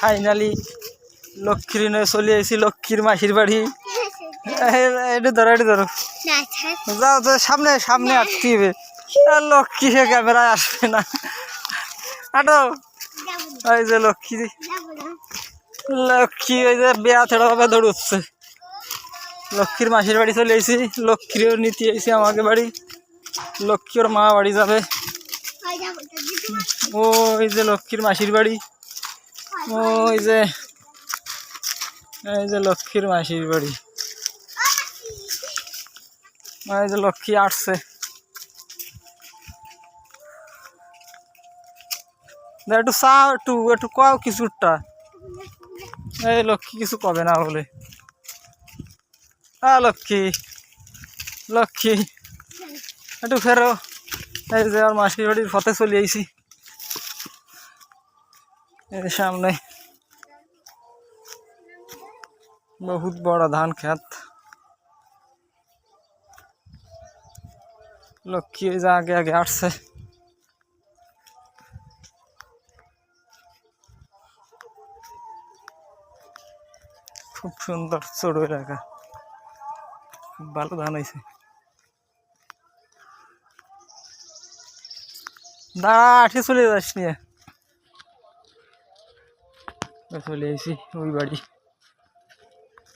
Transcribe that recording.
Finally লক্ষ্মীর নিয়ে চলে এসেছি লক্ষ্মীর মাসির বাড়ি। এটা ধরো এটা ধরো, যাও তো সামনে সামনে আসতে হবে। লক্ষ্মী সে ক্যামেরায় আসবে না। আটো ওই যে লক্ষ্মী, লক্ষ্মী ওই যে বেয়া থেড়া ভাবে দৌড়চ্ছে। লক্ষ্মীর মাসির বাড়ি চলে এসেছি, লক্ষ্মীরও নিতে এসেছি আমাকে বাড়ি। লক্ষ্মী ওর মা বাড়ি যাবে। ওই যে লক্ষ্মীর মাসির বাড়ি, ওই যে এই যে লক্ষ্মীর মাসির বাড়ি। এই যে লক্ষ্মী আসছে, একটু চা একটু একটু কও কিছুটা। এই লক্ষ্মী কিছু কবে না বলে। লক্ষ্মী লক্ষ্মী একটু ফেরো। এই যে আর মাসির বাড়ির পথে চলে আইছি। এর সামনে বহুত বড় ধান ক্ষেত। লক্ষ্মী ওই যে আগে আগে আসছে। খুব সুন্দর চড়ুই এলাকা, খুব ভালো ধান হয়েছে। দাঁড়া আঠে চলে যাস নিয়ে চলে এসেছি ওই বাড়ি।